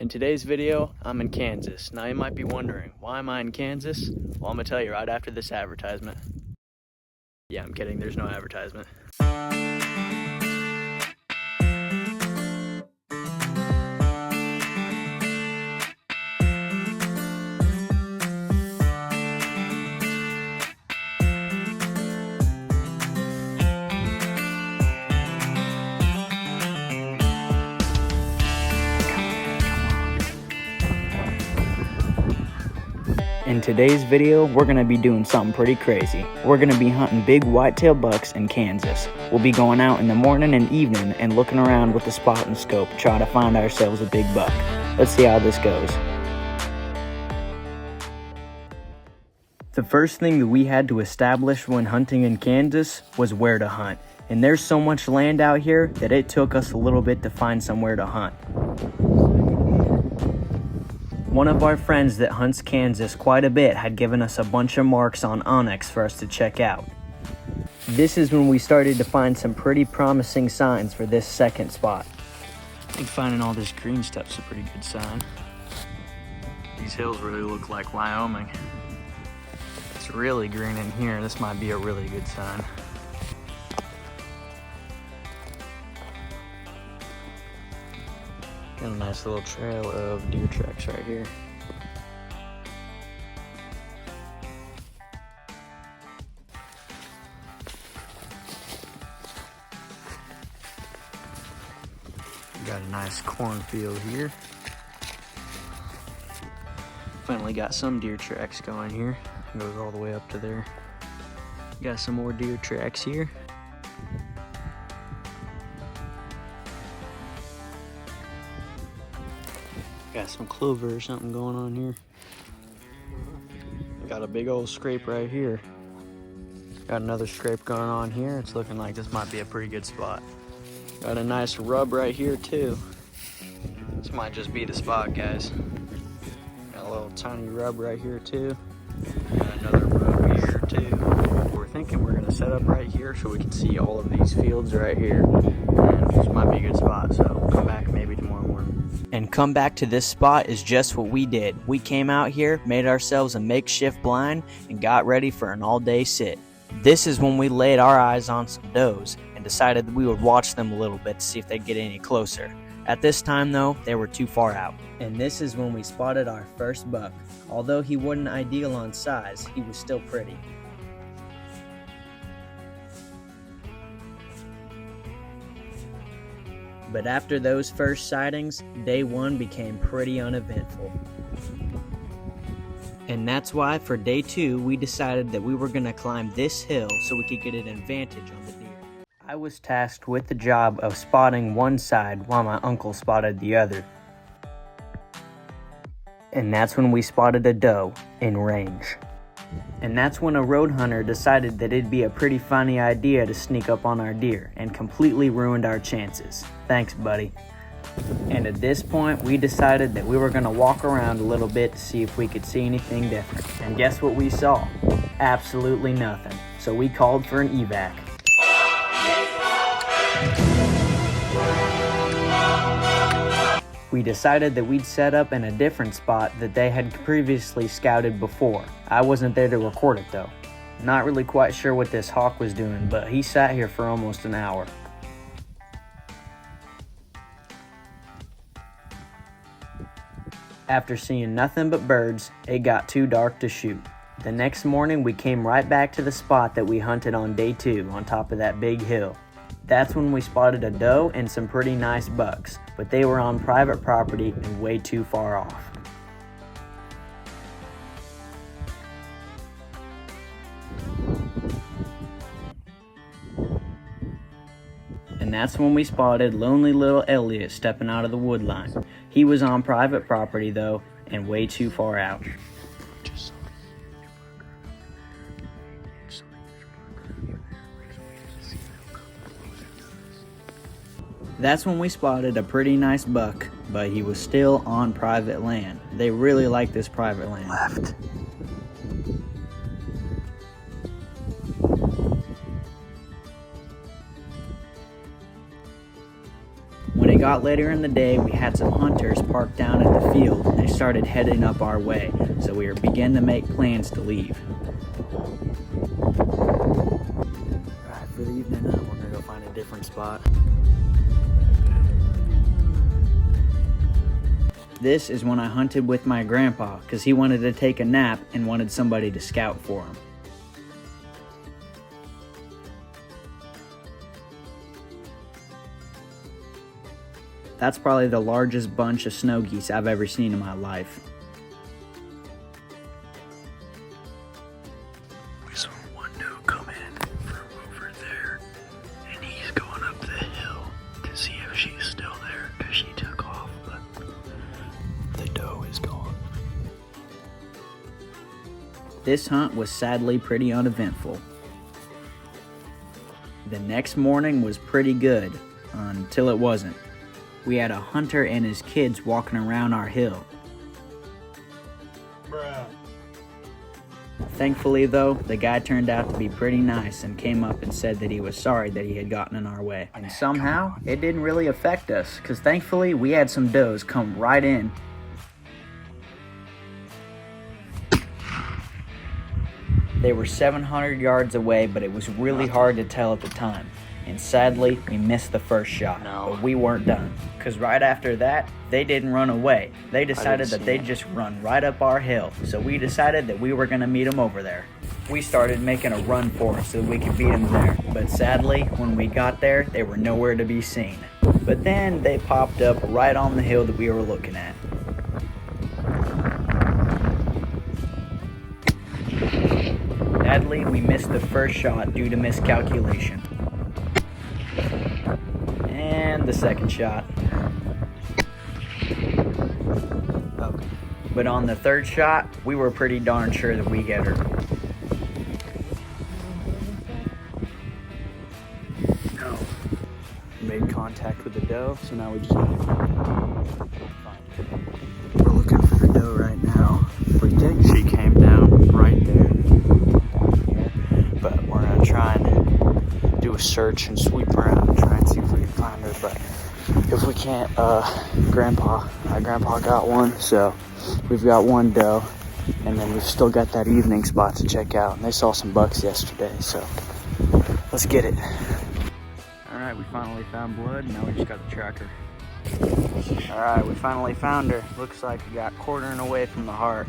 In today's video, I'm in Kansas. Now you might be wondering, why am I in Kansas? Well, I'm gonna tell you right after this advertisement. Yeah, I'm kidding, there's no advertisement. In today's video, we're going to be doing something pretty crazy. We're going to be hunting big whitetail bucks in Kansas. We'll be going out in the morning and evening and looking around with the spot and scope, trying to find ourselves a big buck. Let's see how this goes. The first thing that we had to establish when hunting in Kansas was where to hunt. And there's so much land out here that it took us a little bit to find somewhere to hunt. One of our friends that hunts Kansas quite a bit had given us a bunch of marks on Onyx for us to check out. This is when we started to find some pretty promising signs for this second spot. I think finding all this green stuff's a pretty good sign. These hills really look like Wyoming. It's really green in here. This might be a really good sign. Got a nice little trail of deer tracks right here. Got a nice cornfield here. Finally got some deer tracks going here. It goes all the way up to there. Got some more deer tracks here. Got some clover or something going on here. Got a big old scrape right here. Got another scrape going on here. It's looking like this might be a pretty good spot. Got a nice rub right here too. This might just be the spot, guys. Got a little tiny rub right here too. Got another rub here too. We're thinking we're gonna set up right here so we can see all of these fields right here. And this might be a good spot, so come back maybe tomorrow morning. And come back to this spot is just what we did. We came out here, made ourselves a makeshift blind, and got ready for an all-day sit. This is when we laid our eyes on some does and decided that we would watch them a little bit to see if they'd get any closer. At this time though, they were too far out. And this is when we spotted our first buck. Although he wasn't ideal on size, he was still pretty. But after those first sightings, day one became pretty uneventful. And that's why for day two, we decided that we were going to climb this hill so we could get an advantage on the deer. I was tasked with the job of spotting one side while my uncle spotted the other. And that's when we spotted a doe in range. And that's when a road hunter decided that it'd be a pretty funny idea to sneak up on our deer and completely ruined our chances. Thanks, buddy. And at this point, we decided that we were going to walk around a little bit to see if we could see anything different. And guess what we saw? Absolutely nothing. So we called for an evac. We decided that we'd set up in a different spot that they had previously scouted before. I wasn't there to record it though. Not really quite sure what this hawk was doing, but he sat here for almost an hour. After seeing nothing but birds, it got too dark to shoot. The next morning, we came right back to the spot that we hunted on day two on top of that big hill. That's when we spotted a doe and some pretty nice bucks, but they were on private property and way too far off. And that's when we spotted lonely little Elliot stepping out of the wood line. He was on private property though, and way too far out. That's when we spotted a pretty nice buck, but he was still on private land. They really like this private land. Left. When it got later in the day, we had some hunters parked down at the field, and they started heading up our way, so we were beginning to make plans to leave. Alright, for the evening, we're gonna go find a different spot. This is when I hunted with my grandpa, because he wanted to take a nap and wanted somebody to scout for him. That's probably the largest bunch of snow geese I've ever seen in my life. We saw one doe come in from over there, and he's going up the hill to see if she's still there, because she took off, but the doe is gone. This hunt was sadly pretty uneventful. The next morning was pretty good, until it wasn't. We had a hunter and his kids walking around our hill. Bruh. Thankfully though, the guy turned out to be pretty nice and came up and said that he was sorry that he had gotten in our way. And somehow, it didn't really affect us, because thankfully we had some does come right in. They were 700 yards away, but it was really hard to tell at the time. And sadly, we missed the first shot, but we weren't done. Because right after that, they didn't run away. They decided that they'd just run right up our hill. So we decided that we were gonna meet them over there. We started making a run for it so that we could beat them there. But sadly, when we got there, they were nowhere to be seen. But then they popped up right on the hill that we were looking at. Sadly, we missed the first shot due to miscalculation. And the second shot. Okay. But on the third shot, we were pretty darn sure that we get her. No. Made contact with the doe, so now we just need to find her. We're looking for the doe right now. We think she came down right there. But we're gonna try and do a search and sweep around and try and see if we can find her. But if we can't, my grandpa got one, so we've got one doe, and then we've still got that evening spot to check out. And they saw some bucks yesterday, so let's get it. All right, we finally found blood. Now we just got the tracker. All right, we finally found her. Looks like we got quartering away from the heart,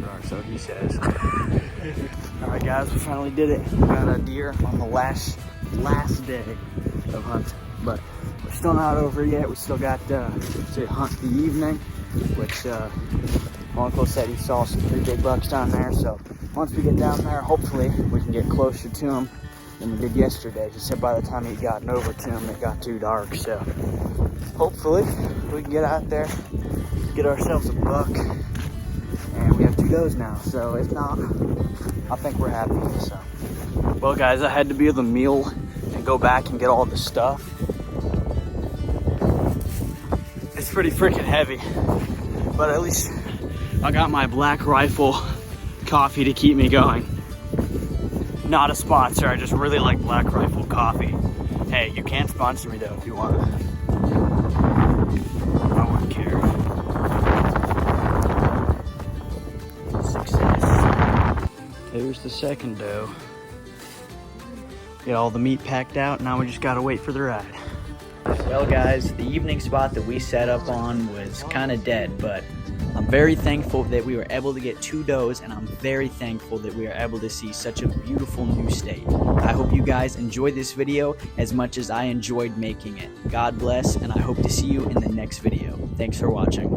or so he says. All right, guys, we finally did it. We got a deer on the last day of hunting, but we're still not over yet. We still got to hunt the evening, which my uncle said he saw some pretty big bucks down there. So once we get down there, hopefully we can get closer to them than we did yesterday. He said by the time he'd gotten over to them, it got too dark. So hopefully we can get out there, get ourselves a buck, and we have 2 does now. So if not, I think we're happy. So, well, guys, I had to be able to meal and go back and get all the stuff. It's pretty freaking heavy, but at least I got my Black Rifle coffee to keep me going. Not a sponsor, I just really like Black Rifle coffee. Hey, you can sponsor me though if you want. I wouldn't care. Success. There's the second doe. Get all the meat packed out, now we just gotta wait for the ride. Well guys, the evening spot that we set up on was kind of dead, but I'm very thankful that we were able to get 2 does, and I'm very thankful that we were able to see such a beautiful new state. I hope you guys enjoyed this video as much as I enjoyed making it. God bless, and I hope to see you in the next video. Thanks for watching.